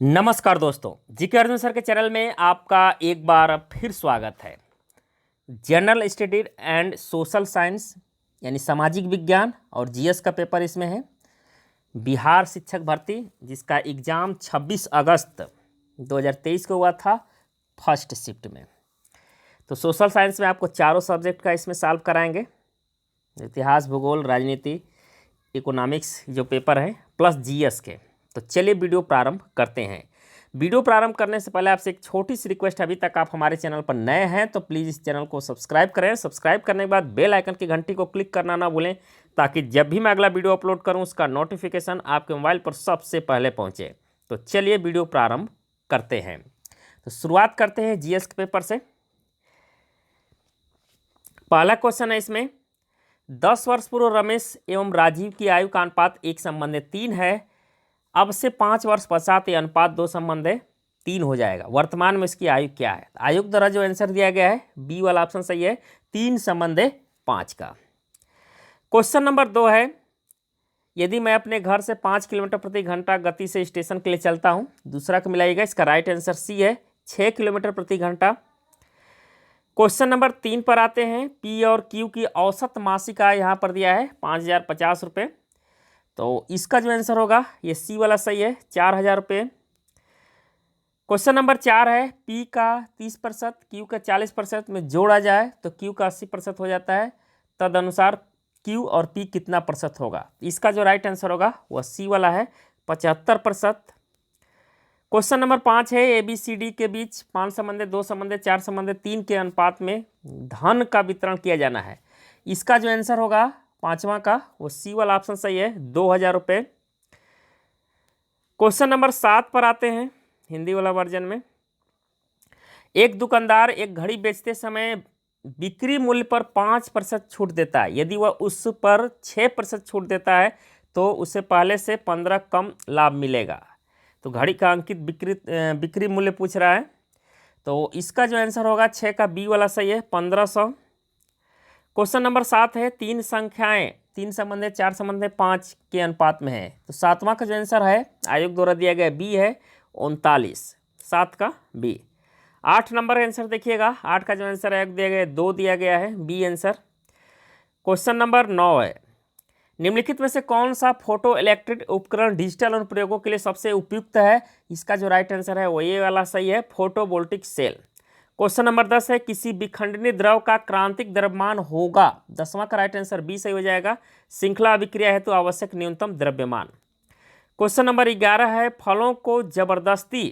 नमस्कार दोस्तों, GK Arjun sir के चैनल में आपका एक बार फिर स्वागत है। General study and social science यानी सामाजिक विज्ञान और जीएस का पेपर इसमें है। बिहार शिक्षक भर्ती जिसका एग्ज़ाम 26 अगस्त 2023 को हुआ था फर्स्ट शिफ्ट में। तो सोशल साइंस में आपको चारों सब्जेक्ट का इसमें सॉल्व कराएंगे। इतिहास, भूगोल, राजनीति, इकोनॉमिक्स जो पेपर है प्लस जीएस के। तो चलिए वीडियो प्रारंभ करते हैं। वीडियो प्रारंभ करने से पहले आपसे एक छोटी सी रिक्वेस्ट, अभी तक आप हमारे चैनल पर नए हैं तो प्लीज़ इस चैनल को सब्सक्राइब करें। सब्सक्राइब करने के बाद बेल आइकन की घंटी को क्लिक करना ना भूलें, ताकि जब भी मैं अगला वीडियो अपलोड करूं उसका नोटिफिकेशन आपके मोबाइल पर सबसे पहले पहुंचे। तो चलिए वीडियो प्रारंभ करते हैं। तो शुरुआत करते हैं जीएस के पेपर से। पहला क्वेश्चन है इसमें, 10 वर्ष पूर्व रमेश एवं राजीव की आयु का अनुपात 1:3 है। अब से 5 वर्ष पश्चात ये अनुपात 2:3 हो जाएगा। वर्तमान में इसकी आयु क्या है? आयु द्वारा जो आंसर दिया गया है बी वाला ऑप्शन सही है, 3:5 का। क्वेश्चन नंबर 2 है, यदि मैं अपने घर से 5 किलोमीटर प्रति घंटा गति से स्टेशन के लिए चलता हूँ। दूसरा को मिलाइएगा, इसका राइट आंसर सी है, 6 किलोमीटर प्रति घंटा। क्वेश्चन नंबर 3 पर आते हैं। पी और क्यू की औसत मासिक आय यहाँ पर दिया है 5,050 रुपये। तो इसका जो आंसर होगा ये सी वाला सही है, 4,000 रुपये। क्वेश्चन नंबर 4 है, पी का 30%, क्यू का 40% में जोड़ा जाए तो क्यू का 80% हो जाता है। तदनुसार क्यू और पी कितना प्रतिशत होगा? इसका जो राइट आंसर होगा वह सी वाला है, 75%। क्वेश्चन नंबर 5 है, ए बी सी डी के बीच 5 संबंध, 2 संबंध, 4 संबंध, 3 के अनुपात में धन का वितरण किया जाना है। इसका जो आंसर होगा पांचवा का वो सी वाला ऑप्शन सही है, 2,000 रुपये। क्वेश्चन नंबर 7 पर आते हैं, हिंदी वाला वर्जन में। एक दुकानदार एक घड़ी बेचते समय बिक्री मूल्य पर 5% छूट देता है। यदि वह उस पर 6% छूट देता है तो उसे पहले से 15 कम लाभ मिलेगा। तो घड़ी का अंकित बिक्री मूल्य पूछ रहा है, तो इसका जो आंसर होगा 6 का बी वाला सही है, 1500। क्वेश्चन नंबर 7 है, 3 संख्याएं 3 संबंध, 4 संबंध, 5 के अनुपात में है। तो 7वां का जो आंसर है आयोग द्वारा दिया गया बी है, 39, 7 का बी। 8 नंबर आंसर देखिएगा, 8 का जो आंसर आयोग दिया गया 2 दिया गया है, बी आंसर। क्वेश्चन नंबर 9 है, निम्नलिखित में से कौन सा फोटो इलेक्ट्रिक उपकरण डिजिटल अनुप्रयोगों के लिए सबसे उपयुक्त है? इसका जो राइट आंसर है वो ये वाला सही है, फोटोवोल्टिक सेल। क्वेश्चन नंबर 10 है, किसी विखंडनीय द्रव का क्रांतिक द्रव्यमान होगा। 10वां का राइट आंसर बी सही हो जाएगा, श्रृंखला अभिक्रिया हेतु आवश्यक न्यूनतम द्रव्यमान। क्वेश्चन नंबर 11 है, फलों को जबरदस्ती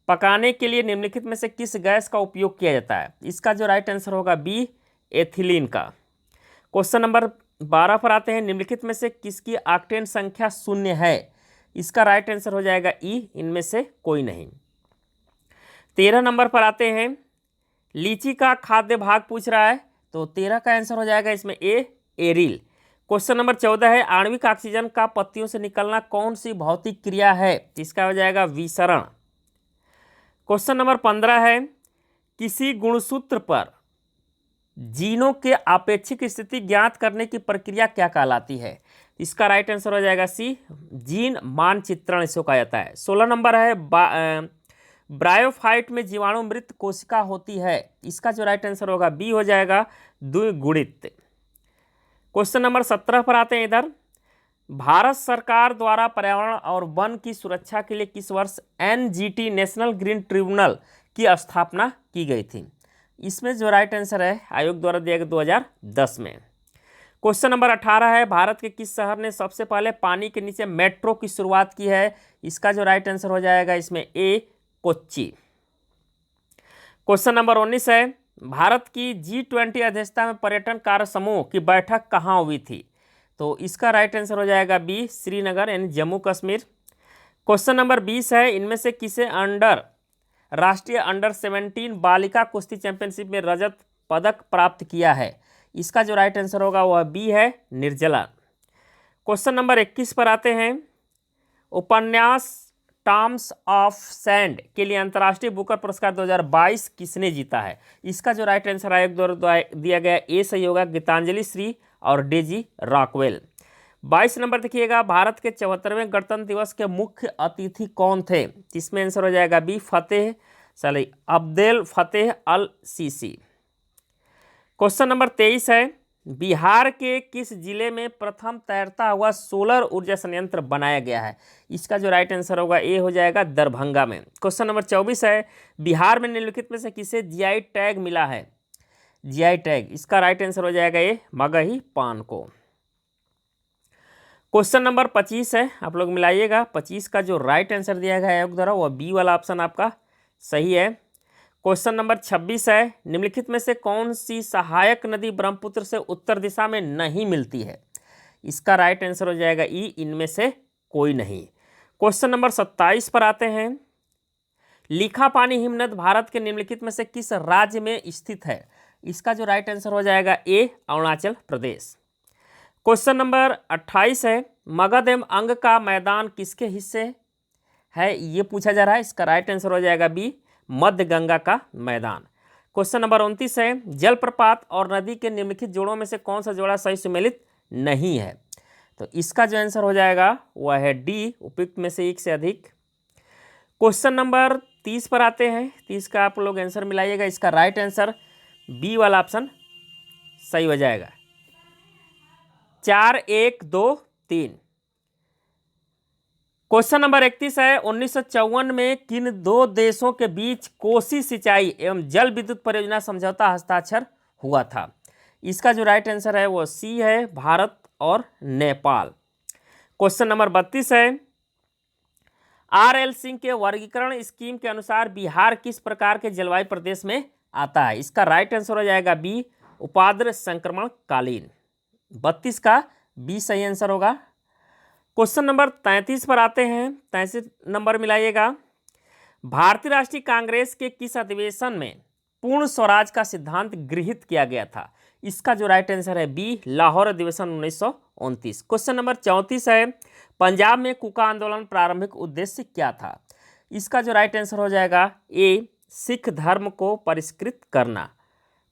पकाने के लिए निम्नलिखित में से किस गैस का उपयोग किया जाता है? इसका जो राइट आंसर होगा बी, एथिलीन का। क्वेश्चन नंबर 12 पर आते हैं, निम्नलिखित में से किसकी ऑक्टेन संख्या 0 है? इसका राइट आंसर हो जाएगा ई, इनमें से कोई नहीं। 13 नंबर पर आते हैं, लीची का खाद्य भाग पूछ रहा है, तो 13 का आंसर हो जाएगा इसमें ए, एरिल। क्वेश्चन नंबर 14 है, आणविक ऑक्सीजन का पत्तियों से निकलना कौन सी भौतिक क्रिया है? इसका हो जाएगा विसरण। क्वेश्चन नंबर 15 है, किसी गुणसूत्र पर जीनों के आपेक्षिक स्थिति ज्ञात करने की प्रक्रिया क्या कहलाती है? इसका राइट आंसर हो जाएगा सी, जीन मानचित्रण इसको कहा जाता है। 16 नंबर है, ब्रायोफाइट में जीवाणु मृत कोशिका होती है। इसका जो राइट आंसर होगा बी हो जाएगा, द्विगुणित। क्वेश्चन नंबर 17 पर आते हैं इधर, भारत सरकार द्वारा पर्यावरण और वन की सुरक्षा के लिए किस वर्ष एनजीटी नेशनल ग्रीन ट्रिब्यूनल की स्थापना की गई थी? इसमें जो राइट आंसर है आयोग द्वारा दिया गया 2010 में। क्वेश्चन नंबर 18 है, भारत के किस शहर ने सबसे पहले पानी के नीचे मेट्रो की शुरुआत की है? इसका जो राइट आंसर हो जाएगा इसमें ए, कोच्चि। क्वेश्चन नंबर 19 है, भारत की G20 अध्यक्षता में पर्यटन कार्य समूह की बैठक कहाँ हुई थी? तो इसका राइट आंसर हो जाएगा बी, श्रीनगर यानी जम्मू कश्मीर। क्वेश्चन नंबर 20 है, इनमें से किसे राष्ट्रीय अंडर 17 बालिका कुश्ती चैंपियनशिप में रजत पदक प्राप्त किया है? इसका जो राइट आंसर होगा वह बी है, निर्जला। क्वेश्चन नंबर 21 पर आते हैं, उपन्यास टर्म्स ऑफ सैंड के लिए अंतर्राष्ट्रीय बुकर पुरस्कार 2022 किसने जीता है? इसका जो राइट आंसर आयोग द्वारा दिया गया ए सही होगा, गीतांजलि श्री और डेजी रॉकवेल। 22 नंबर देखिएगा, भारत के 74वें गणतंत्र दिवस के मुख्य अतिथि कौन थे? इसमें आंसर हो जाएगा बी, अब्देल फतेह अल सीसी। क्वेश्चन नंबर 23 है, बिहार के किस जिले में प्रथम तैरता हुआ सोलर ऊर्जा संयंत्र बनाया गया है? इसका जो राइट आंसर होगा ए हो जाएगा दरभंगा में। क्वेश्चन नंबर 24 है, बिहार में निम्नलिखित में से किसे जीआई टैग मिला है? जीआई टैग, इसका राइट आंसर हो जाएगा ए, मगही पान को। क्वेश्चन नंबर 25 है, आप लोग मिलाइएगा। 25 का जो राइट आंसर दिया गया है द्वारा वह बी वाला ऑप्शन आपका सही है। क्वेश्चन नंबर 26 है, निम्नलिखित में से कौन सी सहायक नदी ब्रह्मपुत्र से उत्तर दिशा में नहीं मिलती है? इसका राइट आंसर हो जाएगा ई, इनमें से कोई नहीं। क्वेश्चन नंबर 27 पर आते हैं, लिखापानी हिमनद भारत के निम्नलिखित में से किस राज्य में स्थित है? इसका जो राइट आंसर हो जाएगा ए, अरुणाचल प्रदेश। क्वेश्चन नंबर 28 है, मगध एवं अंग का मैदान किसके हिस्से है, ये पूछा जा रहा है। इसका राइट आंसर हो जाएगा बी, मध्य गंगा का मैदान। क्वेश्चन नंबर 29 है, जलप्रपात और नदी के निम्नलिखित जोड़ों में से कौन सा जोड़ा सही सुमेलित नहीं है? तो इसका जो आंसर हो जाएगा वह है डी, उपयुक्त में से एक से अधिक। क्वेश्चन नंबर 30 पर आते हैं, 30 का आप लोग आंसर मिलाइएगा। इसका राइट आंसर बी वाला ऑप्शन सही हो जाएगा, 4, 1, 2, 3। क्वेश्चन नंबर 31 है, 1954 में किन दो देशों के बीच कोसी सिंचाई एवं जल विद्युत परियोजना समझौता हस्ताक्षर हुआ था? इसका जो राइट आंसर है वो सी है, भारत और नेपाल। क्वेश्चन नंबर 32 है, आर.एल. सिंह के वर्गीकरण स्कीम के अनुसार बिहार किस प्रकार के जलवायु प्रदेश में आता है? इसका राइट आंसर हो जाएगा बी, उपाद्र संक्रमण कालीन। 32 का बी सही आंसर होगा। क्वेश्चन नंबर 33 पर आते हैं, 33 नंबर मिलाइएगा। भारतीय राष्ट्रीय कांग्रेस के किस अधिवेशन में पूर्ण स्वराज का सिद्धांत गृहीत किया गया था? इसका जो राइट आंसर है बी, लाहौर अधिवेशन 1929। क्वेश्चन नंबर 34 है, पंजाब में कुका आंदोलन प्रारंभिक उद्देश्य क्या था? इसका जो राइट आंसर हो जाएगा ए, सिख धर्म को परिष्कृत करना।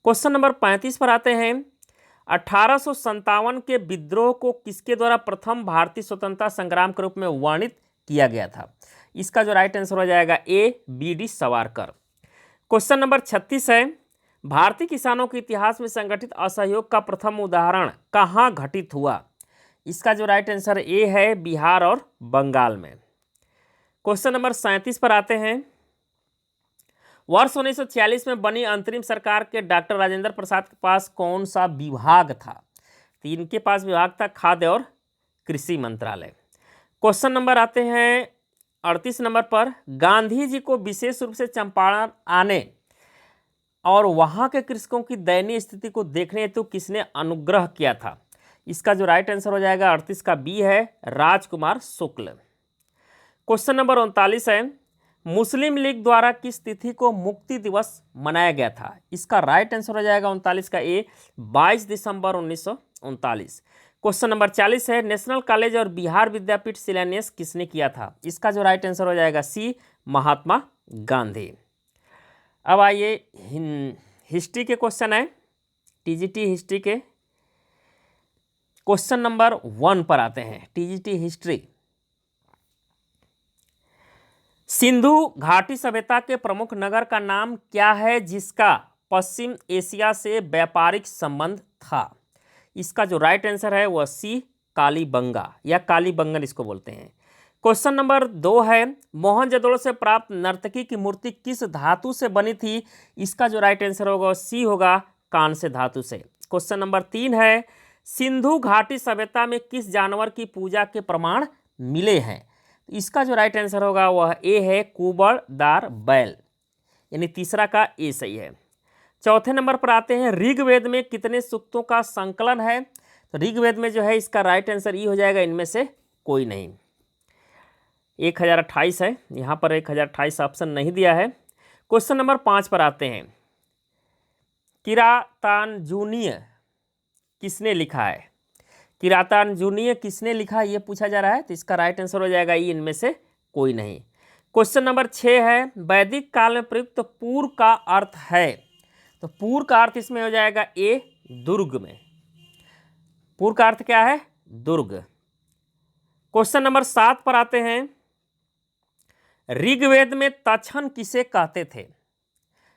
क्वेश्चन नंबर 35 पर आते हैं, 1857 के विद्रोह को किसके द्वारा प्रथम भारतीय स्वतंत्रता संग्राम के रूप में वर्णित किया गया था? इसका जो राइट आंसर हो जाएगा ए, बी.डी. सावरकर। क्वेश्चन नंबर 36 है, भारतीय किसानों के इतिहास में संगठित असहयोग का प्रथम उदाहरण कहाँ घटित हुआ? इसका जो राइट आंसर ए है, बिहार और बंगाल में। क्वेश्चन नंबर 37 पर आते हैं, वर्ष 1946 में बनी अंतरिम सरकार के डॉक्टर राजेंद्र प्रसाद के पास कौन सा विभाग था? तो इनके पास विभाग था खाद्य और कृषि मंत्रालय। क्वेश्चन नंबर आते हैं 38 नंबर पर, गांधी जी को विशेष रूप से चंपारण आने और वहां के कृषकों की दयनीय स्थिति को देखने हेतु किसने अनुग्रह किया था? इसका जो राइट आंसर हो जाएगा 38 का बी है, राजकुमार शुक्ल। क्वेश्चन नंबर 39 है, मुस्लिम लीग द्वारा किस तिथि को मुक्ति दिवस मनाया गया था? इसका राइट आंसर हो जाएगा 39 का ए, 22 दिसंबर 1939। क्वेश्चन नंबर 40 है, नेशनल कॉलेज और बिहार विद्यापीठ शिलान्यास किसने किया था? इसका जो राइट आंसर हो जाएगा सी, महात्मा गांधी। अब आइए हिस्ट्री के क्वेश्चन है, टीजीटी हिस्ट्री के क्वेश्चन नंबर 1 पर आते हैं। टीजीटी हिस्ट्री, सिंधु घाटी सभ्यता के प्रमुख नगर का नाम क्या है जिसका पश्चिम एशिया से व्यापारिक संबंध था? इसका जो राइट आंसर है वह सी, कालीबंगा या कालीबंगन इसको बोलते हैं। क्वेश्चन नंबर 2 है, मोहनजोदड़ो से प्राप्त नर्तकी की मूर्ति किस धातु से बनी थी? इसका जो राइट आंसर होगा सी होगा, कांस्य धातु से। क्वेश्चन नंबर 3 है, सिंधु घाटी सभ्यता में किस जानवर की पूजा के प्रमाण मिले हैं? इसका जो राइट आंसर होगा वह ए है, कुबड़दार बैल, यानी तीसरा का ए सही है। चौथे नंबर पर आते हैं, ऋग्वेद में कितने सूक्तों का संकलन है? तो ऋग्वेद में जो है इसका राइट आंसर ई हो जाएगा, इनमें से कोई नहीं। 1028 है, यहाँ पर 1028 ऑप्शन नहीं दिया है। क्वेश्चन नंबर 5 पर आते हैं, किरातांजूनीय किसने लिखा है? किरातांजूनीय किसने लिखा ये पूछा जा रहा है, तो इसका राइट आंसर हो जाएगा ई, इनमें से कोई नहीं। क्वेश्चन नंबर 6 है, वैदिक काल में प्रयुक्त पूर का अर्थ है? तो पूर का अर्थ इसमें हो जाएगा ए, दुर्ग में। पूर का अर्थ क्या है? दुर्ग। क्वेश्चन नंबर 7 पर आते हैं। ऋग्वेद में तक्षण किसे कहते थे?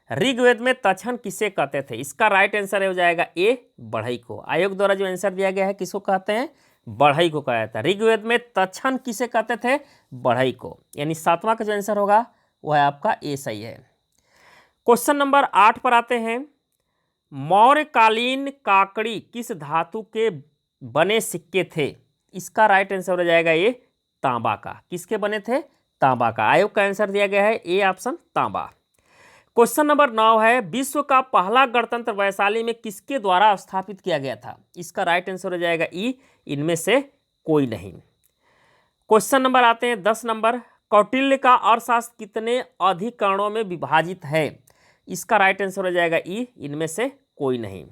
ऋग्वेद में तक्षण किसे कहते थे? इसका राइट आंसर हो जाएगा ए, बढ़ई को। आयोग द्वारा जो आंसर दिया गया है किसको कहते हैं? बढ़ई को कहा जाता है। ऋग्वेद में तक्षण किसे कहते थे? बढ़ई को। यानी 7वां का जो आंसर होगा वह आपका ए सही है। क्वेश्चन नंबर 8 पर आते हैं। मौर्यकालीन काकड़ी किस धातु के बने सिक्के थे? इसका राइट आंसर हो जाएगा ये तांबा का। किसके बने थे? तांबा का। आयोग का आंसर दिया गया है ए ऑप्शन तांबा। क्वेश्चन नंबर 9 है। विश्व का पहला गणतंत्र वैशाली में किसके द्वारा स्थापित किया गया था? इसका राइट आंसर हो जाएगा ई, इनमें से कोई नहीं। क्वेश्चन नंबर आते हैं 10 नंबर। कौटिल्य का अर्थशास्त्र कितने अधिकरणों में विभाजित है? इसका राइट आंसर हो जाएगा ई, इनमें से कोई नहीं।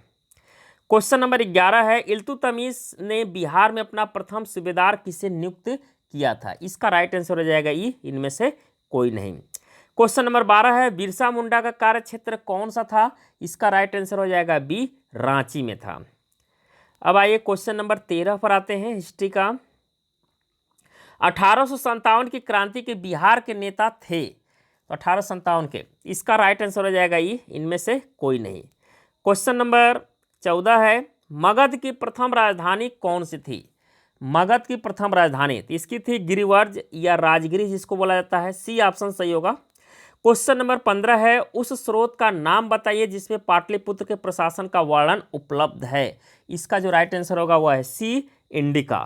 क्वेश्चन नंबर 11 है। इल्तुतमिश ने बिहार में अपना प्रथम सूबेदार किसे नियुक्त किया था? इसका राइट आंसर हो जाएगा ई, इनमें से कोई नहीं। क्वेश्चन नंबर 12 है। बिरसा मुंडा का कार्य क्षेत्र कौन सा था? इसका राइट आंसर हो जाएगा बी, रांची में था। अब आइए क्वेश्चन नंबर 13 पर आते हैं, हिस्ट्री का। 1857 की क्रांति के बिहार के नेता थे, तो 1857 के, इसका राइट आंसर हो जाएगा ई, इनमें से कोई नहीं। क्वेश्चन नंबर 14 है। मगध की प्रथम राजधानी कौन सी थी? मगध की प्रथम राजधानी इसकी थी गिरिवर्ज या राजगिरी, जिसको बोला जाता है। सी ऑप्शन सही होगा। क्वेश्चन नंबर 15 है। उस स्रोत का नाम बताइए जिसमें पाटलिपुत्र के प्रशासन का वर्णन उपलब्ध है। इसका जो राइट आंसर होगा वह है सी, इंडिका।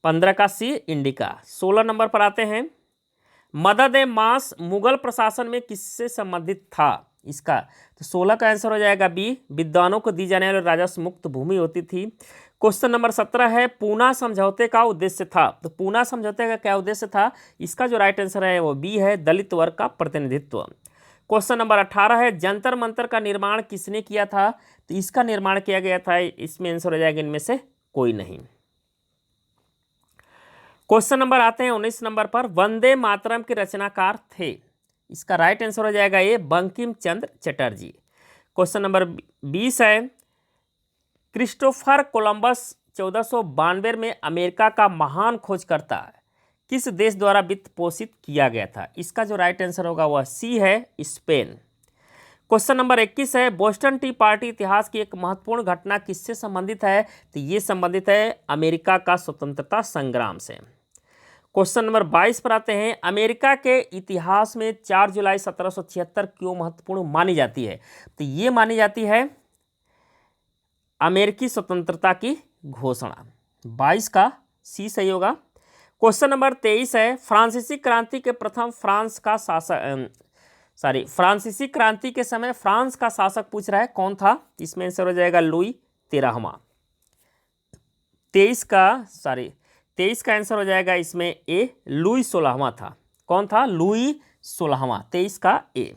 15 का सी, इंडिका। 16 नंबर पर आते हैं। मदद-ए-मास मुगल प्रशासन में किससे संबंधित था? इसका तो 16 का आंसर हो जाएगा बी, विद्वानों को दी जाने वाली राजस्व मुक्त भूमि होती थी। क्वेश्चन नंबर 17 है। पूना समझौते का उद्देश्य था, तो पूना समझौते का क्या उद्देश्य था? इसका जो राइट आंसर है वो बी है, दलित वर्ग का प्रतिनिधित्व। क्वेश्चन नंबर 18 है। जंतर मंतर का निर्माण किसने किया था? तो इसका निर्माण किया गया था, इसमें आंसर हो जाएगा इनमें से कोई नहीं। क्वेश्चन नंबर आते हैं 19 नंबर पर। वंदे मातरम के रचनाकार थे, इसका राइट आंसर हो जाएगा ये, बंकिम चंद्र चटर्जी। क्वेश्चन नंबर 20 है। क्रिस्टोफर कोलंबस 1492 में अमेरिका का महान खोजकर्ता किस देश द्वारा वित्त पोषित किया गया था? इसका जो राइट आंसर होगा वह सी है, स्पेन। क्वेश्चन नंबर 21 है। बोस्टन टी पार्टी इतिहास की एक महत्वपूर्ण घटना किससे संबंधित है? तो ये संबंधित है अमेरिका का स्वतंत्रता संग्राम से। क्वेश्चन नंबर 22 पर आते हैं। अमेरिका के इतिहास में 4 जुलाई 1776 क्यों महत्वपूर्ण मानी जाती है? तो ये मानी जाती है अमेरिकी स्वतंत्रता की घोषणा। 22 का सी सही होगा। क्वेश्चन नंबर 23 है। फ्रांसीसी क्रांति के प्रथम फ्रांसीसी क्रांति के समय फ्रांस का शासक पूछ रहा है, कौन था? इसमें आंसर हो जाएगा लुई 13वां। 23 का आंसर हो जाएगा इसमें ए, लुई 16वां था। कौन था? लुई 16वां। 23 का ए।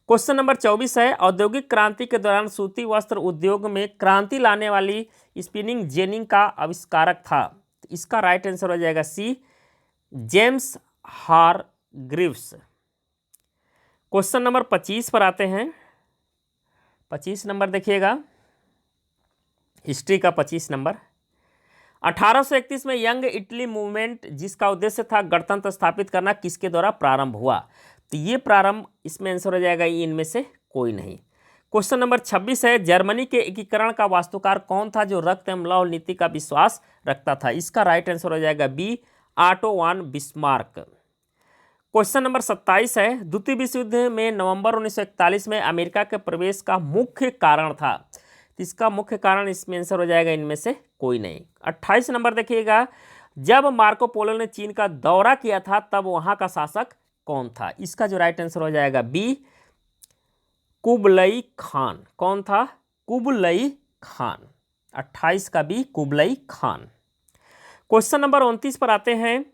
क्वेश्चन नंबर 24 है। औद्योगिक क्रांति के दौरान सूती वस्त्र उद्योग में क्रांति लाने वाली स्पिनिंग जेनी का आविष्कारक था, इसका राइट आंसर हो जाएगा सी, जेम्स हारग्रीव्स। क्वेश्चन नंबर 25 पर आते हैं। 25 नंबर देखिएगा, हिस्ट्री का 25 नंबर। 1831 में यंग इटली मूवमेंट, जिसका उद्देश्य था गणतंत्र स्थापित करना, किसके द्वारा प्रारंभ हुआ? तो ये प्रारंभ, इसमें आंसर हो जाएगा इनमें से कोई नहीं। क्वेश्चन नंबर 26 है। जर्मनी के एकीकरण का वास्तुकार कौन था जो रक्त एवं लौह नीति का विश्वास रखता था? इसका राइट आंसर हो जाएगा B, Otto von Bismarck. Question number 27 है। द्वितीय विश्व युद्ध में नवंबर 1941 में अमेरिका के प्रवेश का मुख्य कारण था, इसका मुख्य कारण, इसमें आंसर हो जाएगा इनमें से कोई नहीं। 28 नंबर देखिएगा। जब मार्को पोलो ने चीन का दौरा किया था तब वहां का शासक कौन था? इसका जो राइट आंसर हो जाएगा बी, कुबलई खान। कौन था? Kublai Khan. 28 का B, Kublai Khan. Question number 29 पर आते हैं।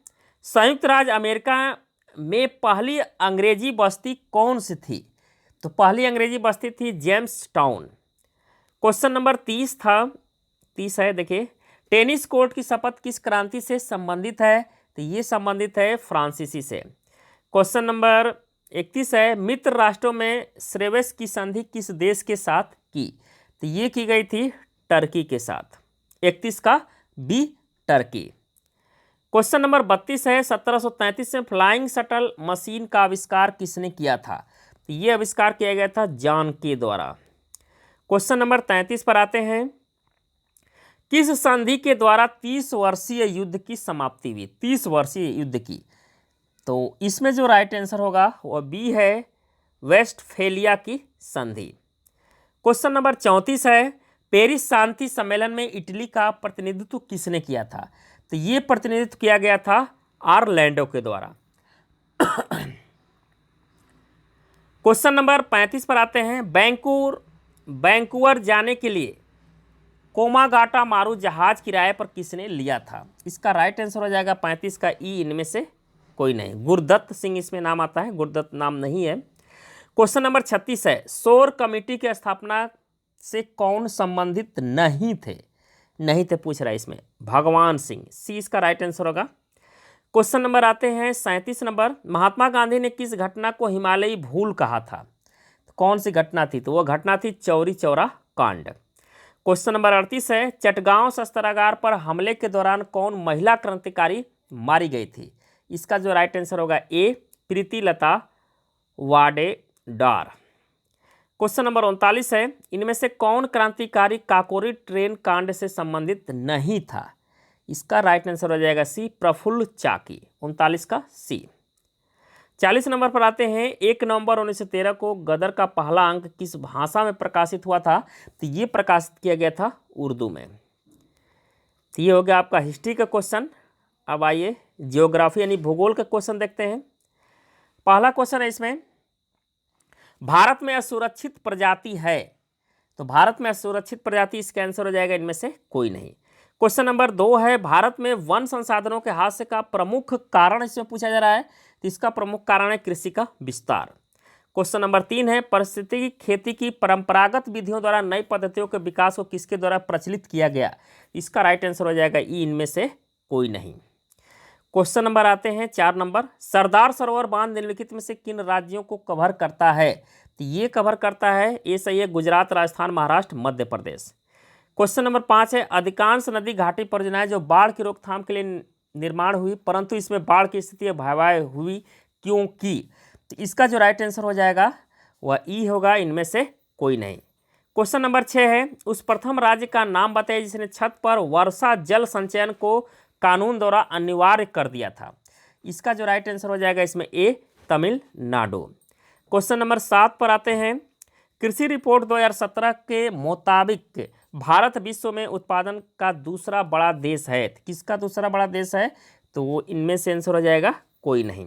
संयुक्त राज्य अमेरिका में पहली अंग्रेजी बस्ती कौन सी थी? तो पहली अंग्रेजी बस्ती थी जेम्स टाउन। क्वेश्चन नंबर 30 है, देखिए। टेनिस कोर्ट की शपथ किस क्रांति से संबंधित है? तो ये संबंधित है फ्रांसीसी से। क्वेश्चन नंबर 31 है। मित्र राष्ट्रों में श्रेवेस की संधि किस देश के साथ की? तो ये की गई थी टर्की के साथ। 31 का बी, टर्की। क्वेश्चन नंबर 32 है 1733 में फ्लाइंग शटल मशीन का आविष्कार किसने किया था? तो ये आविष्कार किया गया था जॉन के द्वारा। क्वेश्चन नंबर 33 पर आते हैं, किस संधि के द्वारा 30 वर्षीय युद्ध की समाप्ति हुई? 30 वर्षीय युद्ध की, तो इसमें जो राइट आंसर होगा वह बी है, वेस्टफेलिया की संधि। क्वेश्चन नंबर 34 है, पेरिस शांति सम्मेलन में इटली का प्रतिनिधित्व किसने किया था? तो ये प्रतिनिधित्व किया गया था ऑरलैंडो के द्वारा। क्वेश्चन नंबर 35 पर आते हैं, वैंकूवर जाने के लिए कोमागाटा मारू जहाज किराए पर किसने लिया था? इसका राइट आंसर हो जाएगा 35 का ई, इनमें से कोई नहीं। गुरदत्त सिंह इसमें नाम आता है, गुरदत्त नाम नहीं है। क्वेश्चन नंबर 36 है, शोर कमेटी की स्थापना से कौन संबंधित नहीं थे? नहीं थे पूछ रहा है इसमें, भगवान सिंह, सी इसका राइट आंसर होगा। क्वेश्चन नंबर आते हैं 37 नंबर, महात्मा गांधी ने किस घटना को हिमालयी भूल कहा था? तो कौन सी घटना थी? तो वह घटना थी चौरी चौरा कांड। क्वेश्चन नंबर 38 है, चटगांव शस्त्रागार पर हमले के दौरान कौन महिला क्रांतिकारी मारी गई थी? इसका जो राइट आंसर होगा ए, प्रीतिलता वाडेदार। क्वेश्चन नंबर 39 है, इनमें से कौन क्रांतिकारी काकोरी ट्रेन कांड से संबंधित नहीं था? इसका राइट आंसर हो जाएगा सी, प्रफुल्ल चाकी, 39 का सी। 40 नंबर पर आते हैं, 1 नवंबर 1913 को गदर का पहला अंक किस भाषा में प्रकाशित हुआ था? तो ये प्रकाशित किया गया था उर्दू में। तो ये हो गया आपका हिस्ट्री का क्वेश्चन। अब आइए जियोग्राफी यानी भूगोल का क्वेश्चन देखते हैं। पहला क्वेश्चन है इसमें, भारत में असुरक्षित प्रजाति है? तो भारत में असुरक्षित प्रजाति, इसका आंसर हो जाएगा इनमें से कोई नहीं। क्वेश्चन नंबर 2 है, भारत में वन संसाधनों के हास्य का प्रमुख कारण इसमें पूछा जा रहा है, तो इसका प्रमुख कारण है कृषि का विस्तार। क्वेश्चन नंबर 3 है, पारिस्थितिकी खेती की परंपरागत विधियों द्वारा नई पद्धतियों के विकास को किसके द्वारा प्रचलित किया गया? इसका राइट आंसर हो जाएगा ई, इनमें से कोई नहीं। क्वेश्चन नंबर आते हैं 4 नंबर, सरदार सरोवर बांध निम्नलिखित में से किन राज्यों को कवर करता है? तो ये कवर करता है, ये सही है, गुजरात, राजस्थान, महाराष्ट्र, मध्य प्रदेश। क्वेश्चन नंबर 5 है, अधिकांश नदी घाटी परियोजनाएं जो बाढ़ की रोकथाम के लिए निर्माण हुई, परंतु इसमें बाढ़ की स्थिति भयावह हुई क्योंकि? तो इसका जो राइट आंसर हो जाएगा वह ई होगा, इनमें से कोई नहीं। क्वेश्चन नंबर 6 है, उस प्रथम राज्य का नाम बताइए जिसने छत पर वर्षा जल संचयन को कानून द्वारा अनिवार्य कर दिया था। इसका जो राइट आंसर हो जाएगा इसमें ए, तमिलनाडु। क्वेश्चन नंबर 7 पर आते हैं, कृषि रिपोर्ट 2017 के मुताबिक भारत विश्व में उत्पादन का दूसरा बड़ा देश है। किसका दूसरा बड़ा देश है? तो वो इनमें से आंसर हो जाएगा कोई नहीं।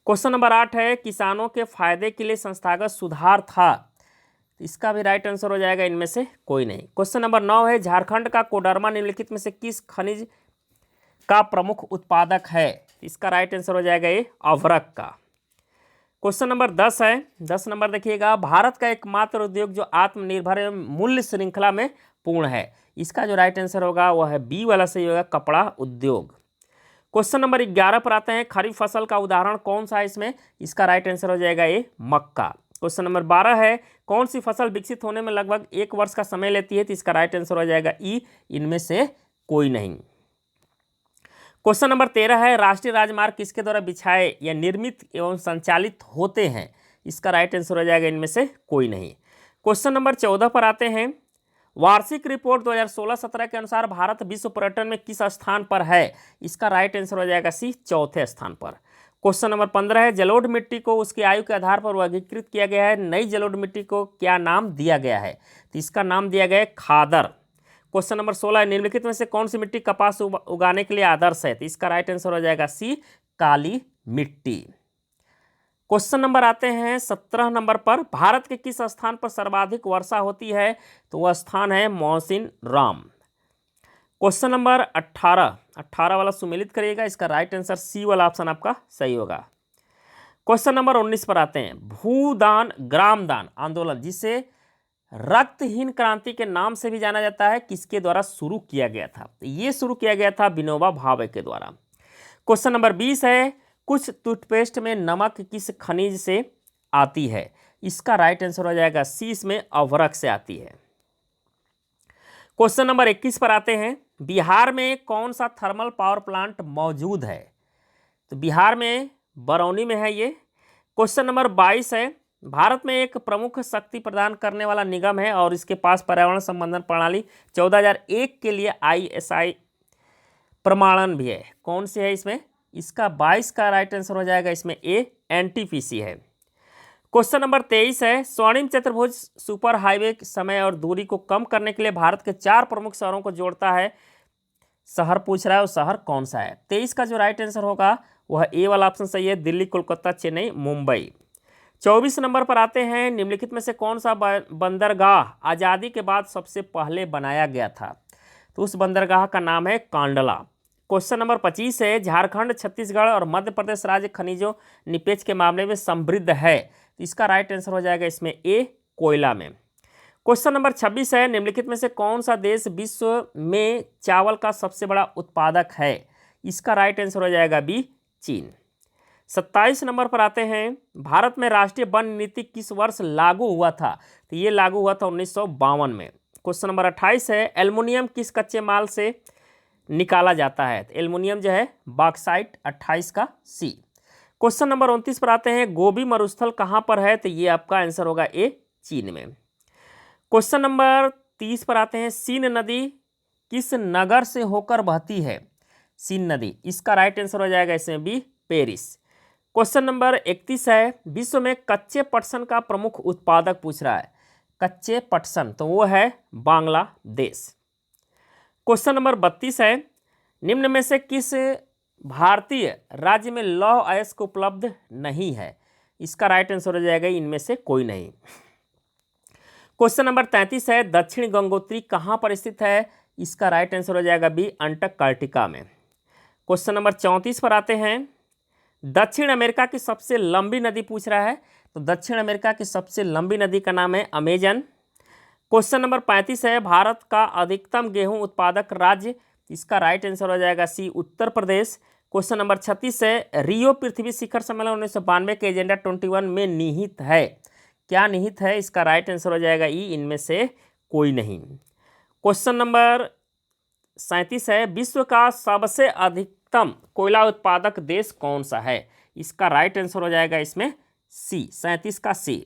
क्वेश्चन नंबर 8 है, किसानों के फायदे के लिए संस्थागत सुधार था। इसका भी राइट आंसर हो जाएगा इनमें से कोई नहीं। क्वेश्चन नंबर 9 है, झारखंड का कोडरमा निम्नलिखित में से किस खनिज का प्रमुख उत्पादक है? इसका राइट आंसर हो जाएगा ये अभ्रक का। क्वेश्चन नंबर 10 है, 10 नंबर देखिएगा, भारत का एकमात्र उद्योग जो आत्मनिर्भर एवं मूल्य श्रृंखला में पूर्ण है। इसका जो राइट आंसर होगा वह है बी वाला सही होगा, कपड़ा उद्योग। क्वेश्चन नंबर 11 पर आते हैं, खरीफ फसल का उदाहरण कौन सा है इसमें? इसका राइट आंसर हो जाएगा ये मक्का। क्वेश्चन नंबर 12 है, कौन सी फसल विकसित होने में लगभग 1 वर्ष का समय लेती है? तो इसका राइट आंसर हो जाएगा ई, इनमें से कोई नहीं। क्वेश्चन नंबर 13 है, राष्ट्रीय राजमार्ग किसके द्वारा बिछाए या निर्मित एवं संचालित होते हैं? इसका राइट आंसर हो जाएगा इनमें से कोई नहीं। क्वेश्चन नंबर 14 पर आते हैं, वार्षिक रिपोर्ट 2016-17 के अनुसार भारत विश्व पर्यटन में किस स्थान पर है? इसका राइट आंसर हो जाएगा सी, चौथे स्थान पर। क्वेश्चन नंबर 15 है, जलोढ़ मिट्टी को उसकी आयु के आधार पर वर्गीकृत किया गया है, नई जलोढ़ मिट्टी को क्या नाम दिया गया है? तो इसका नाम दिया गया है खादर। क्वेश्चन नंबर 16 है, निम्नलिखित में से कौन सी मिट्टी कपास उगाने के लिए आदर्श है? तो इसका राइट आंसर हो जाएगा सी, काली मिट्टी। क्वेश्चन नंबर आते हैं 17 नंबर पर, भारत के किस स्थान पर सर्वाधिक वर्षा होती है? तो वह स्थान है मौसिन राम। क्वेश्चन नंबर 18 वाला सुमेलित करिएगा, इसका राइट आंसर सी वाला ऑप्शन आपका सही होगा। क्वेश्चन नंबर 19 पर आते हैं, भूदान ग्रामदान आंदोलन जिसे रक्तहीन क्रांति के नाम से भी जाना जाता है, किसके द्वारा शुरू किया गया था? तो ये शुरू किया गया था विनोबा भावे के द्वारा। क्वेश्चन नंबर 20 है, कुछ टूथपेस्ट में नमक किस खनिज से आती है? इसका राइट आंसर हो जाएगा सी, इसमें अभ्रक से आती है। क्वेश्चन नंबर 21 पर आते हैं। बिहार में कौन सा थर्मल पावर प्लांट मौजूद है? तो बिहार में बरौनी में है ये। क्वेश्चन नंबर 22 है। भारत में एक प्रमुख शक्ति प्रदान करने वाला निगम है और इसके पास पर्यावरण संबंधन प्रणाली 14001 के लिए ISI प्रमाणन भी है। कौन सी है इसमें? इसका 22 का राइट आंसर हो जाएगा इसमें ए, NTPC है। क्वेश्चन नंबर 23 है। स्वर्णिम चतुर्भुज सुपर हाईवे समय और दूरी को कम करने के लिए भारत के 4 प्रमुख शहरों को जोड़ता है। शहर पूछ रहा है, वो शहर कौन सा है? 23 का जो राइट आंसर होगा वह ए वाला ऑप्शन सही है, दिल्ली, कोलकाता, चेन्नई, मुंबई। 24 नंबर पर आते हैं। निम्नलिखित में से कौन सा बंदरगाह आज़ादी के बाद सबसे पहले बनाया गया था? तो उस बंदरगाह का नाम है कांडला। क्वेश्चन नंबर 25 है। झारखंड, छत्तीसगढ़ और मध्य प्रदेश राज्य खनिजों निपेज के मामले में समृद्ध है। तो इसका राइट आंसर हो जाएगा इसमें ए, कोयला में। क्वेश्चन नंबर 26 है। निम्नलिखित में से कौन सा देश विश्व में चावल का सबसे बड़ा उत्पादक है? इसका राइट आंसर हो जाएगा बी, चीन। 27 नंबर पर आते हैं। भारत में राष्ट्रीय वन नीति किस वर्ष लागू हुआ था? तो ये लागू हुआ था 1952 में। क्वेश्चन नंबर 28 है। एल्युमिनियम किस कच्चे माल से निकाला जाता है? तो एल्युमिनियम जो है बॉक्साइट, 28 का सी। क्वेश्चन नंबर 29 पर आते हैं। गोबी मरुस्थल कहाँ पर है? तो ये आपका आंसर होगा ए, चीन में। क्वेश्चन नंबर 30 पर आते हैं। सीन नदी किस नगर से होकर बहती है? सीन नदी, इसका राइट आंसर हो जाएगा इसमें बी, पेरिस। क्वेश्चन नंबर 31 है। विश्व में कच्चे पटसन का प्रमुख उत्पादक पूछ रहा है। कच्चे पटसन, तो वो है बांग्लादेश। क्वेश्चन नंबर 32 है। निम्न में से किस भारतीय राज्य में लौह अयस्क उपलब्ध नहीं है? इसका राइट आंसर हो जाएगा इनमें से कोई नहीं। क्वेश्चन नंबर 33 है। दक्षिण गंगोत्री कहाँ पर स्थित है? इसका राइट आंसर हो जाएगा बी, अंटार्कटिका में। क्वेश्चन नंबर 34 पर आते हैं। दक्षिण अमेरिका की सबसे लंबी नदी पूछ रहा है। तो दक्षिण अमेरिका की सबसे लंबी नदी का नाम है अमेजन। क्वेश्चन नंबर 35 है। भारत का अधिकतम गेहूं उत्पादक राज्य? इसका राइट आंसर हो जाएगा सी, उत्तर प्रदेश। क्वेश्चन नंबर 36 है। रियो पृथ्वी शिखर सम्मेलन 1992 के एजेंडा 21 में निहित है। क्या निहित है? इसका राइट आंसर हो जाएगा ई, इनमें से कोई नहीं। क्वेश्चन नंबर 37 है। विश्व का सबसे अधिकतम कोयला उत्पादक देश कौन सा है? इसका राइट आंसर हो जाएगा इसमें सी, 37 का सी।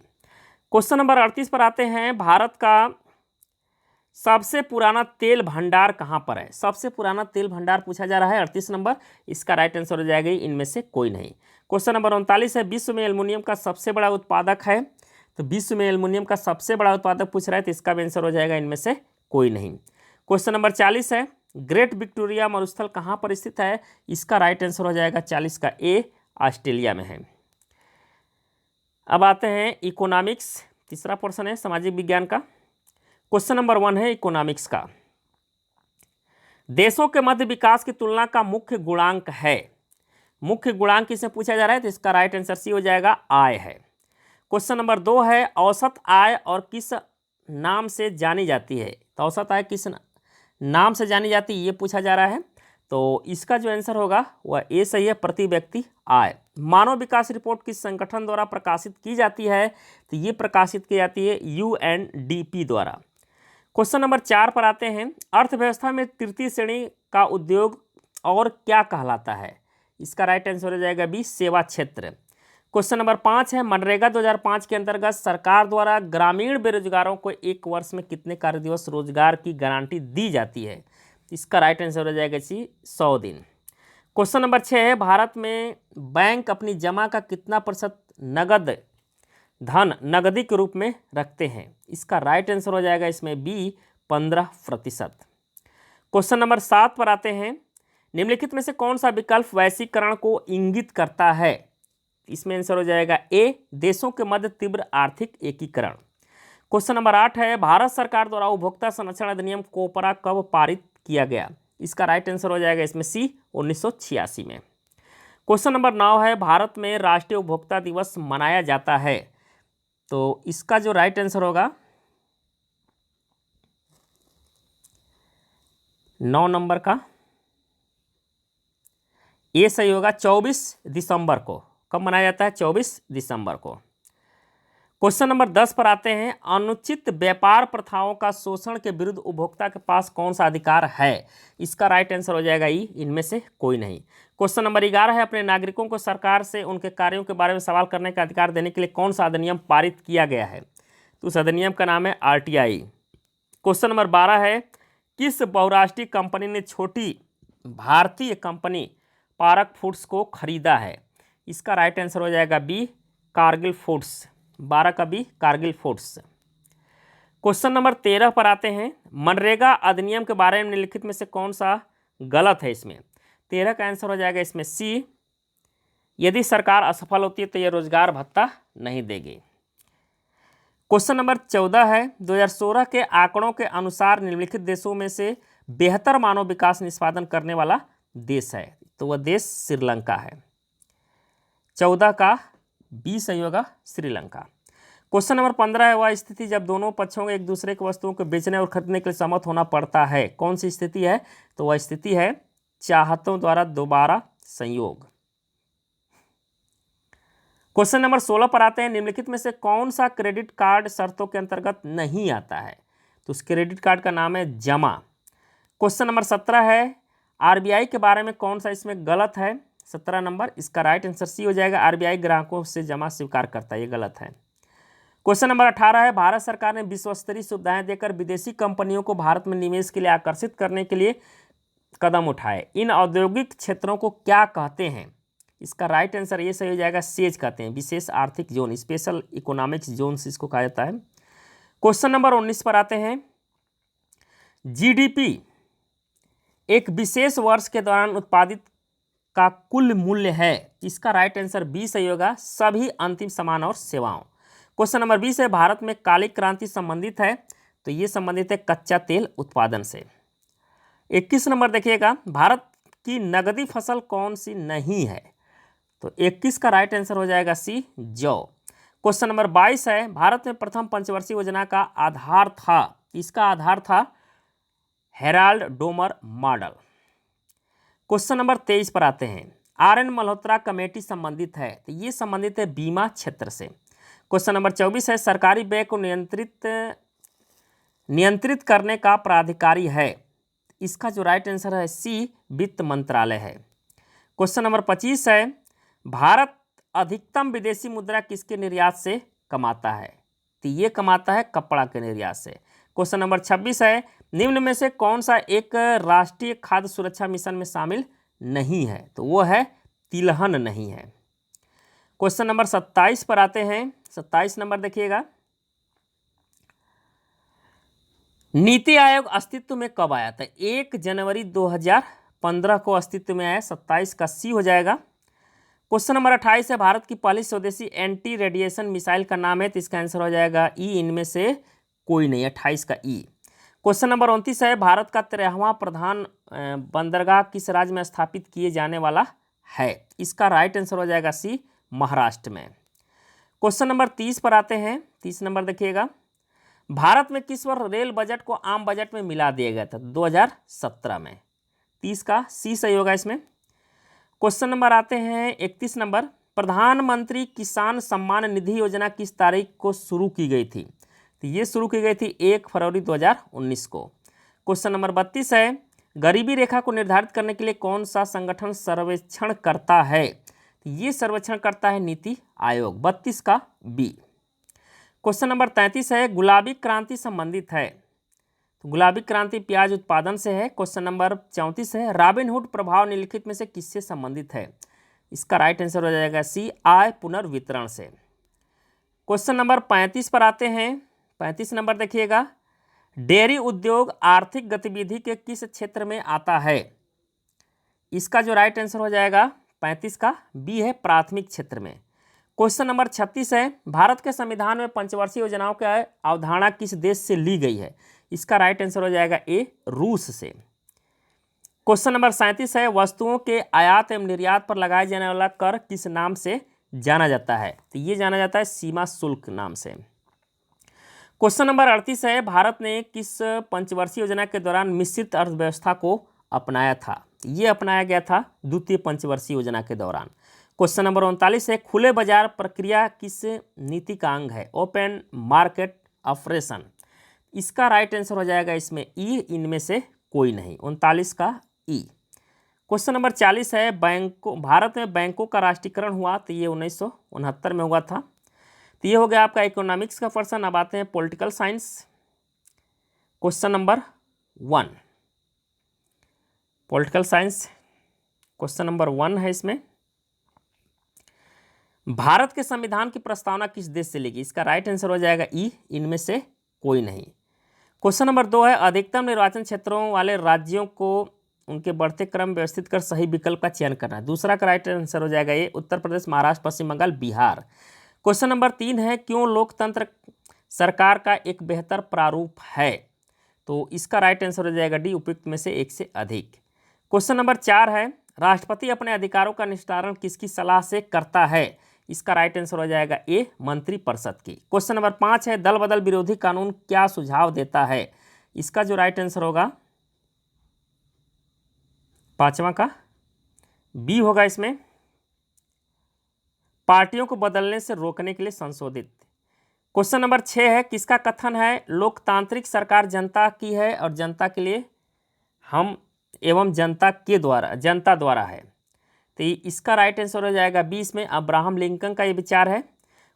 क्वेश्चन नंबर 38 पर आते हैं। भारत का सबसे पुराना तेल भंडार कहाँ पर है? सबसे पुराना तेल भंडार पूछा जा रहा है, 38 नंबर। इसका राइट आंसर हो जाएगा इनमें से कोई नहीं। क्वेश्चन नंबर 39 है। विश्व में एल्युमिनियम का सबसे बड़ा उत्पादक है? तो विश्व में एल्युमिनियम का सबसे बड़ा उत्पादक पूछ रहा है, तो इसका भी आंसर हो जाएगा इनमें से कोई नहीं। क्वेश्चन नंबर 40 है। ग्रेट विक्टोरिया मरुस्थल कहाँ पर स्थित है? इसका राइट आंसर हो जाएगा 40 का ए, ऑस्ट्रेलिया में है। अब आते हैं इकोनॉमिक्स, तीसरा पोर्शन है सामाजिक विज्ञान का। क्वेश्चन नंबर 1 है इकोनॉमिक्स का। देशों के मध्य विकास की तुलना का मुख्य गुणांक है। मुख्य गुणांक किससे पूछा जा रहा है? तो इसका राइट आंसर सी हो जाएगा, आय है। क्वेश्चन नंबर 2 है। औसत आय और किस नाम से जानी जाती है? तो औसत आय किस नाम से जानी जाती है, ये पूछा जा रहा है। तो इसका जो आंसर होगा वह ए सही है, प्रति व्यक्ति आय। मानव विकास रिपोर्ट किस संगठन द्वारा प्रकाशित की जाती है? तो ये प्रकाशित की जाती है UNDP द्वारा। क्वेश्चन नंबर 4 पर आते हैं। अर्थव्यवस्था में तृतीय श्रेणी का उद्योग और क्या कहलाता है? इसका राइट आंसर हो जाएगा बी, सेवा क्षेत्र। क्वेश्चन नंबर 5 है। मनरेगा 2005 के अंतर्गत सरकार द्वारा ग्रामीण बेरोजगारों को एक वर्ष में कितने कार्य दिवस रोजगार की गारंटी दी जाती है? इसका राइट आंसर हो जाएगा सी, 100 दिन। क्वेश्चन नंबर 6 है। भारत में बैंक अपनी जमा का कितना प्रतिशत नगद धन नगदी के रूप में रखते हैं? इसका राइट आंसर हो जाएगा इसमें बी, 15%। क्वेश्चन नंबर 7 पर आते हैं। निम्नलिखित में से कौन सा विकल्प वैश्वीकरण को इंगित करता है? इसमें आंसर हो जाएगा ए, देशों के मध्य तीव्र आर्थिक एकीकरण। क्वेश्चन नंबर 8 है। भारत सरकार द्वारा उपभोक्ता संरक्षण अधिनियम कोपरा कब पारित किया गया? इसका राइट आंसर हो जाएगा इसमें सी, 1986 में। क्वेश्चन नंबर 9 है। भारत में राष्ट्रीय उपभोक्ता दिवस मनाया जाता है? तो इसका जो राइट आंसर होगा 9 नंबर का ये सही होगा, 24 दिसंबर को। कब मनाया जाता है? 24 दिसंबर को। क्वेश्चन नंबर 10 पर आते हैं। अनुचित व्यापार प्रथाओं का शोषण के विरुद्ध उपभोक्ता के पास कौन सा अधिकार है? इसका राइट आंसर हो जाएगा ई, इनमें से कोई नहीं। क्वेश्चन नंबर 11 है। अपने नागरिकों को सरकार से उनके कार्यों के बारे में सवाल करने का अधिकार देने के लिए कौन सा अधिनियम पारित किया गया है? तो उस अधिनियम का नाम है RTI। क्वेश्चन नंबर 12 है। किस बहुराष्ट्रीय कंपनी ने छोटी भारतीय कंपनी पारक फूड्स को खरीदा है? इसका राइट आंसर हो जाएगा बी, कारगिल फूड्स। 12 का B, Cargill Foods. Question number 13 पर आते हैं। मनरेगा अधिनियम के बारे में निम्नलिखित में से कौन सा गलत है? इसमें 13 का आंसर हो जाएगा इसमें सी, यदि सरकार असफल होती है तो यह रोजगार भत्ता नहीं देगी। क्वेश्चन नंबर 14 है। 2016 के आंकड़ों के अनुसार निम्नलिखित देशों में से बेहतर मानव विकास निष्पादन करने वाला देश है, तो वह देश श्रीलंका है। 14 का बी सही होगा, श्रीलंका। क्वेश्चन नंबर 15 है। वह स्थिति जब दोनों पक्षों को एक दूसरे की वस्तुओं को बेचने और खरीदने के लिए सहमत होना पड़ता है, कौन सी स्थिति है? तो वह स्थिति है चाहतों द्वारा दोबारा संयोग। क्वेश्चन नंबर 16 पर आते हैं। निम्नलिखित में से कौन सा क्रेडिट कार्ड शर्तों के अंतर्गत नहीं आता है? तो उस क्रेडिट कार्ड का नाम है जमा। क्वेश्चन नंबर 17 है। RBI के बारे में कौन सा इसमें गलत है? 17 नंबर, इसका राइट आंसर सी हो जाएगा। RBI ग्राहकों से जमा स्वीकार करता है, ये गलत है। क्वेश्चन नंबर 18 है। भारत सरकार ने विश्व स्तरीय सुविधाएं देकर विदेशी कंपनियों को भारत में निवेश के लिए आकर्षित करने के लिए कदम उठाए। इन औद्योगिक क्षेत्रों को क्या कहते हैं? इसका राइट आंसर ये सही हो जाएगा, सेज कहते हैं, विशेष आर्थिक जोन, स्पेशल इकोनॉमिक्स जोन्स इसको कहा जाता है। क्वेश्चन नंबर 19 पर आते हैं। GDP एक विशेष वर्ष के दौरान उत्पादित का कुल मूल्य है। इसका राइट आंसर बी सही होगा, सभी अंतिम सामान और सेवाओं। क्वेश्चन नंबर 20 है। भारत में काली क्रांति संबंधित है, तो ये संबंधित है कच्चा तेल उत्पादन से। 21 नंबर देखिएगा। भारत की नगदी फसल कौन सी नहीं है? तो 21 का राइट आंसर हो जाएगा सी, जौ। क्वेश्चन नंबर 22 है। भारत में प्रथम पंचवर्षीय योजना का आधार था, इसका आधार था Herald Domar model. Question number 23 पर आते हैं। RN मल्होत्रा कमेटी संबंधित है, तो ये संबंधित है बीमा क्षेत्र से। क्वेश्चन नंबर 24 है। सरकारी व्यय को नियंत्रित करने का प्राधिकारी है, इसका जो राइट आंसर है सी, वित्त मंत्रालय है। क्वेश्चन नंबर 25 है। भारत अधिकतम विदेशी मुद्रा किसके निर्यात से कमाता है? तो ये कमाता है कपड़ा के निर्यात से। क्वेश्चन नंबर 26 है। निम्न में से कौन सा एक राष्ट्रीय खाद्य सुरक्षा मिशन में शामिल नहीं है? तो वो है तिलहन नहीं है। क्वेश्चन नंबर 27 पर आते हैं। 27 नंबर देखिएगा। नीति आयोग अस्तित्व में कब आया था? 1 जनवरी 2015 को अस्तित्व में आया, 27 का सी हो जाएगा। क्वेश्चन नंबर 28 है। भारत की पहली स्वदेशी एंटी रेडिएशन मिसाइल का नाम है, तो इसका आंसर हो जाएगा ई, इनमें से कोई नहीं, 28 का ई। क्वेश्चन नंबर 29 है। भारत का 13वां प्रधान बंदरगाह किस राज्य में स्थापित किए जाने वाला है? इसका राइट आंसर हो जाएगा सी, महाराष्ट्र में। क्वेश्चन नंबर 30 पर आते हैं। 30 नंबर देखिएगा। भारत में किस वर्ष रेल बजट को आम बजट में मिला दिया गया था? 2017 में। 30 का सी सही होगा इसमें। क्वेश्चन नंबर आते हैं 31 नंबर। प्रधानमंत्री किसान सम्मान निधि योजना किस तारीख को शुरू की गई थी? तो ये शुरू की गई थी 1 फरवरी 2019 को। क्वेश्चन नंबर 32 है। गरीबी रेखा को निर्धारित करने के लिए कौन सा संगठन सर्वेक्षण करता है? तो ये सर्वेक्षण करता है नीति आयोग, 32 का बी। क्वेश्चन नंबर 33 है। गुलाबी क्रांति संबंधित है, तो गुलाबी क्रांति प्याज उत्पादन से है। क्वेश्चन नंबर 34 है। रॉबिनहुड प्रभाव निम्नलिखित में से किससे संबंधित है? इसका राइट आंसर हो जाएगा सी, आय पुनर्वितरण से। क्वेश्चन नंबर 35 पर आते हैं। 35 नंबर देखिएगा। डेयरी उद्योग आर्थिक गतिविधि के किस क्षेत्र में आता है? इसका जो राइट आंसर हो जाएगा 35 का बी है, प्राथमिक क्षेत्र में। क्वेश्चन नंबर 36 है। भारत के संविधान में पंचवर्षीय योजनाओं की अवधारणा किस देश से ली गई है? इसका राइट आंसर हो जाएगा ए, रूस से। क्वेश्चन नंबर 37 है। वस्तुओं के आयात एवं निर्यात पर लगाए जाने वाला कर किस नाम से जाना जाता है? तो ये जाना जाता है सीमा शुल्क नाम से। क्वेश्चन नंबर 38 है। भारत ने किस पंचवर्षीय योजना के दौरान मिश्रित अर्थव्यवस्था को अपनाया था? ये अपनाया गया था द्वितीय पंचवर्षीय योजना के दौरान। क्वेश्चन नंबर 39 है, खुले बाजार प्रक्रिया किस नीति का अंग है? Open market operation. इसका राइट आंसर हो जाएगा इसमें ई, इनमें से कोई नहीं, 39 का ई। क्वेश्चन नंबर 40 है, भारत में बैंकों का राष्ट्रीयकरण हुआ, तो ये 1969 में हुआ था। तो ये हो गया आपका इकोनॉमिक्स का पर्सन। अब आते हैं political science. Question number 1, political science question number 1 है इसमें, भारत के संविधान की प्रस्तावना किस देश से लेगी? इसका राइट आंसर हो जाएगा ई, इनमें से कोई नहीं। क्वेश्चन नंबर 2 है, अधिकतम निर्वाचन क्षेत्रों वाले राज्यों को उनके बढ़ते क्रम व्यवस्थित कर सही विकल्प का चयन करना है। दूसरा का राइट आंसर हो जाएगा ये, उत्तर प्रदेश, महाराष्ट्र, पश्चिम बंगाल, बिहार। क्वेश्चन नंबर 3 है, क्यों लोकतंत्र सरकार का एक बेहतर प्रारूप है? तो इसका राइट आंसर हो जाएगा डी, उपयुक्त में से एक से अधिक। क्वेश्चन नंबर 4 है, राष्ट्रपति अपने अधिकारों का निस्तारण किसकी सलाह से करता है? इसका राइट आंसर हो जाएगा ए, मंत्रिपरिषद की। क्वेश्चन नंबर 5 है, दल बदल विरोधी कानून क्या सुझाव देता है? इसका जो राइट आंसर होगा 5वां का बी होगा इसमें, पार्टियों को बदलने से रोकने के लिए संशोधित। क्वेश्चन नंबर 6 है, किसका कथन है, लोकतांत्रिक सरकार जनता की है और जनता के लिए हम एवं जनता द्वारा है। तो इसका राइट आंसर हो जाएगा 20 में अब्राहम लिंकन का ये विचार है।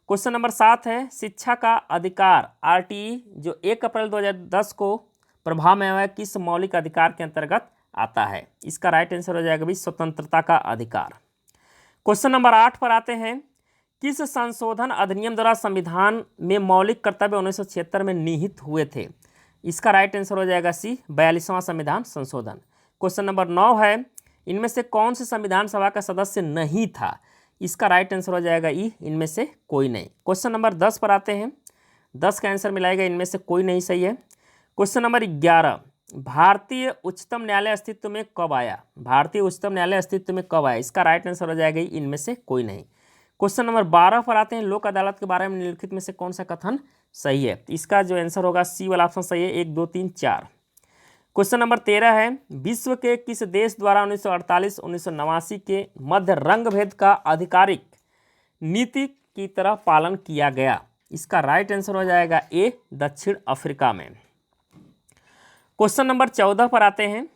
क्वेश्चन नंबर 7 है, शिक्षा का अधिकार आरटीई जो 1 अप्रैल 2010 को प्रभाव में आया, किस मौलिक अधिकार के अंतर्गत आता है? इसका राइट आंसर हो जाएगा भी स्वतंत्रता का अधिकार। क्वेश्चन नंबर 8 पर आते हैं, किस संशोधन अधिनियम द्वारा संविधान में मौलिक कर्तव्य 1976 में निहित हुए थे? इसका राइट आंसर हो जाएगा सी, 42वां संविधान संशोधन। क्वेश्चन नंबर 9 है, इनमें से कौन से संविधान सभा का सदस्य नहीं था? इसका राइट आंसर हो जाएगा ई, इनमें से कोई नहीं। क्वेश्चन नंबर 10 पर आते हैं, 10 का आंसर मिलाएगा, इनमें से कोई नहीं सही है। क्वेश्चन नंबर 11, भारतीय उच्चतम न्यायालय अस्तित्व में कब आया? भारतीय उच्चतम न्यायालय अस्तित्व में कब आया? इसका राइट आंसर हो जाएगा इनमें से कोई नहीं। क्वेश्चन नंबर 12 पर आते हैं, लोक अदालत के बारे में निम्नलिखित में से कौन सा कथन सही है? इसका जो आंसर होगा सी वाला ऑप्शन सही है, 1 2 3 4। क्वेश्चन नंबर 13 है, विश्व के किस देश द्वारा 1948-1989 के मध्य रंगभेद का आधिकारिक नीति की तरह पालन किया गया? इसका राइट आंसर हो जाएगा ए, दक्षिण अफ्रीका में। क्वेश्चन नंबर 14 पर आते हैं,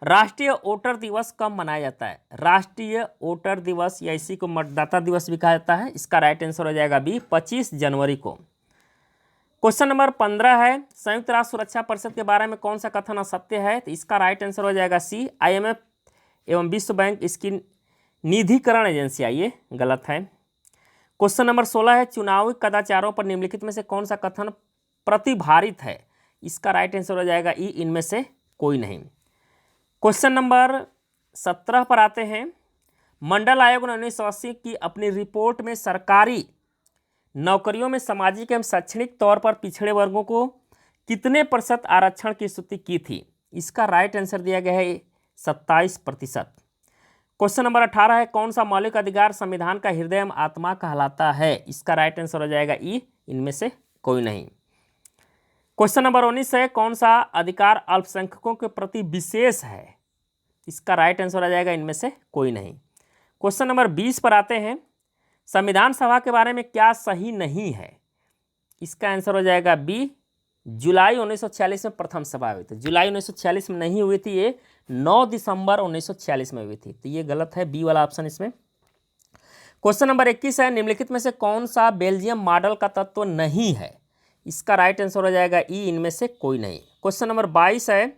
राष्ट्रीय वोटर दिवस कब मनाया जाता है? राष्ट्रीय वोटर दिवस या इसी को मतदाता दिवस भी कहा जाता है। इसका राइट आंसर हो जाएगा बी, 25 जनवरी को। क्वेश्चन नंबर 15 है, संयुक्त राष्ट्र सुरक्षा परिषद के बारे में कौन सा कथन असत्य है? तो इसका राइट आंसर हो जाएगा सी, IMF एवं विश्व बैंक इसकी निधिकरण एजेंसियां, ये गलत है। क्वेश्चन नंबर 16 है, चुनावी कदाचारों पर निम्नलिखित में से कौन सा कथन प्रतिभारित है? इसका राइट आंसर हो जाएगा ई, इनमें से कोई नहीं। क्वेश्चन नंबर 17 पर आते हैं, मंडल आयोग ने 1980 की अपनी रिपोर्ट में सरकारी नौकरियों में सामाजिक एवं शैक्षणिक तौर पर पिछड़े वर्गों को कितने % आरक्षण की स्तुति की थी? इसका राइट आंसर दिया गया है 27%। क्वेश्चन नंबर 18 है, कौन सा मौलिक अधिकार संविधान का हृदय एवं आत्मा कहलाता है? इसका राइट आंसर हो जाएगा ई, इनमें से कोई नहीं। क्वेश्चन नंबर 19 है, कौन सा अधिकार अल्पसंख्यकों के प्रति विशेष है? इसका राइट आंसर हो जाएगा इनमें से कोई नहीं। क्वेश्चन नंबर 20 पर आते हैं, संविधान सभा के बारे में क्या सही नहीं है? इसका आंसर हो जाएगा बी, जुलाई 1946 में प्रथम सभा हुई थी। जुलाई 1946 में नहीं हुई थी, ये 9 दिसंबर 1946 में हुई थी, तो ये गलत है, बी वाला ऑप्शन इसमें। क्वेश्चन नंबर 21 है, निम्नलिखित में से कौन सा बेल्जियम मॉडल का तत्व नहीं है? इसका राइट आंसर हो जाएगा ई, इनमें से कोई नहीं। क्वेश्चन नंबर 22 है,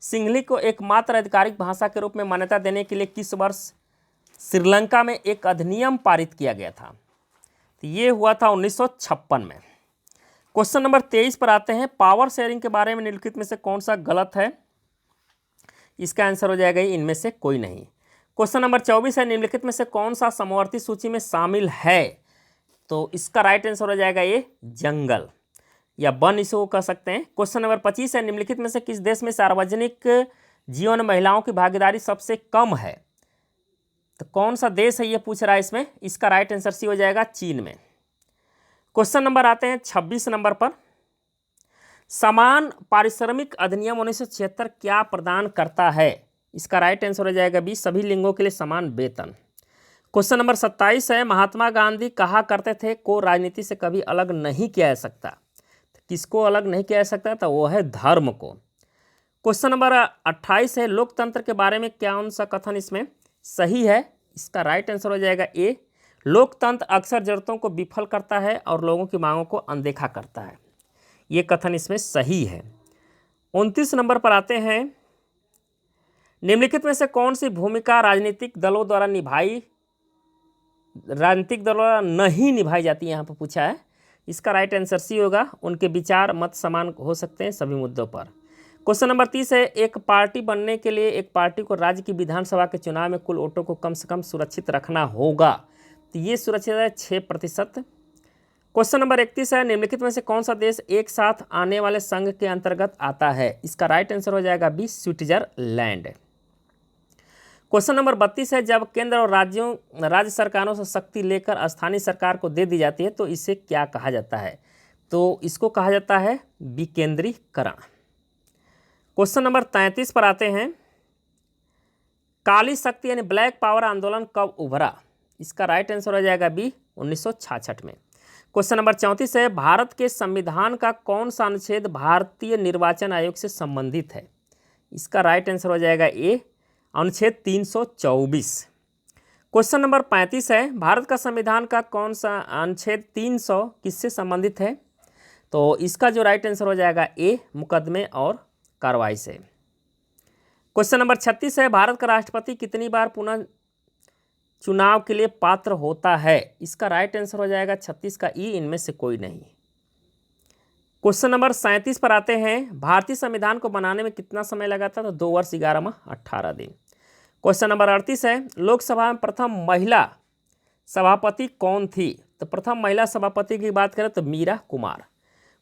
सिंहली को एकमात्र आधिकारिक भाषा के रूप में मान्यता देने के लिए किस वर्ष श्रीलंका में एक अधिनियम पारित किया गया था? तो ये हुआ था 1956 में। क्वेश्चन नंबर 23 पर आते हैं, पावर शेयरिंग के बारे में निम्नलिखित में से कौन सा गलत है? इसका आंसर हो जाएगा इनमें से कोई नहीं। क्वेश्चन नंबर 24 है, निम्नलिखित में से कौन सा समवर्ती सूची में शामिल है? तो इसका राइट आंसर हो जाएगा ये जंगल या वन, इसको कह सकते हैं। क्वेश्चन नंबर 25 है, निम्नलिखित में से किस देश में सार्वजनिक जीवन में महिलाओं की भागीदारी सबसे कम है? तो कौन सा देश है ये पूछ रहा है इसमें। इसका राइट आंसर सी हो जाएगा चीन में। क्वेश्चन नंबर आते हैं 26 नंबर पर, समान पारिश्रमिक अधिनियम 1976 क्या प्रदान करता है? इसका राइट आंसर हो जाएगा बी, सभी लिंगों के लिए समान वेतन। क्वेश्चन नंबर 27 है, महात्मा गांधी कहा करते थे को राजनीति से कभी अलग नहीं किया जा सकता। किसको अलग नहीं किया जा सकता? तो वो है धर्म को। क्वेश्चन नंबर 28 है, लोकतंत्र के बारे में कौन सा कथन इसमें सही है? इसका राइट आंसर हो जाएगा ए, लोकतंत्र अक्सर जरूरतों को विफल करता है और लोगों की मांगों को अनदेखा करता है। ये कथन इसमें सही है। 29 नंबर पर आते हैं, निम्नलिखित में से कौन सी भूमिका राजनीतिक दलों द्वारा नहीं निभाई जाती, यहाँ पर पूछा है। इसका राइट आंसर सी होगा, उनके विचार मत समान हो सकते हैं सभी मुद्दों पर। क्वेश्चन नंबर 30 है, एक पार्टी बनने के लिए एक पार्टी को राज्य की विधानसभा के चुनाव में कुल वोटों को कम से कम सुरक्षित रखना होगा। तो ये सुरक्षित है 6%। क्वेश्चन नंबर 31 है, निम्नलिखित में से कौन सा देश एक साथ आने वाले संघ के अंतर्गत आता है? इसका राइट आंसर हो जाएगा बी, स्विट्जरलैंड। क्वेश्चन नंबर 32 है, जब केंद्र और राज्य सरकारों से शक्ति लेकर स्थानीय सरकार को दे दी जाती है तो इसे क्या कहा जाता है? तो इसको कहा जाता है विकेंद्रीकरण। क्वेश्चन नंबर 33 पर आते हैं, काली शक्ति यानी ब्लैक पावर आंदोलन कब उभरा? इसका राइट आंसर हो जाएगा बी, 1966 में। क्वेश्चन नंबर 34 है, भारत के संविधान का कौन सा अनुच्छेद भारतीय निर्वाचन आयोग से संबंधित है? इसका राइट आंसर हो जाएगा ए, अनुच्छेद 324। क्वेश्चन नंबर 35 है, भारत का संविधान का कौन सा अनुच्छेद 300 किससे संबंधित है? तो इसका जो राइट आंसर हो जाएगा ए, मुकदमे और कार्रवाई से। क्वेश्चन नंबर 36 है, भारत का राष्ट्रपति कितनी बार पुनः चुनाव के लिए पात्र होता है? इसका राइट आंसर हो जाएगा 36 का ई, इनमें से कोई नहीं। क्वेश्चन नंबर 37 पर आते हैं, भारतीय संविधान को बनाने में कितना समय लगा था? तो 2 वर्ष 11 माह 18 दिन। क्वेश्चन नंबर 38 है, लोकसभा में प्रथम महिला सभापति कौन थी? तो प्रथम महिला सभापति की बात करें तो मीरा कुमार।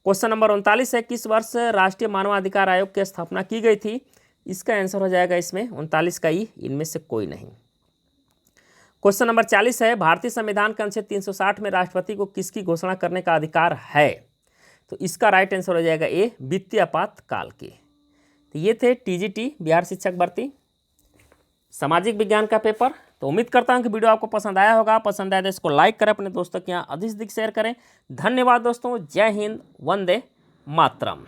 क्वेश्चन नंबर 39 है, किस वर्ष राष्ट्रीय मानवाधिकार आयोग की स्थापना की गई थी? इसका आंसर हो जाएगा इसमें 39 का ई, इनमें से कोई नहीं। क्वेश्चन नंबर 40 है, भारतीय संविधान के अनुच्छेद 360 में राष्ट्रपति को किसकी घोषणा करने का अधिकार है? तो इसका राइट आंसर हो जाएगा ए, वित्तीय आपातकाल के। तो ये थे टीजीटी बिहार शिक्षक भर्ती सामाजिक विज्ञान का पेपर। तो उम्मीद करता हूँ कि वीडियो आपको पसंद आया होगा। पसंद आया तो इसको लाइक करें, अपने दोस्तों के यहाँ अधिक से अधिक शेयर करें। धन्यवाद दोस्तों, जय हिंद, वंदे मातरम।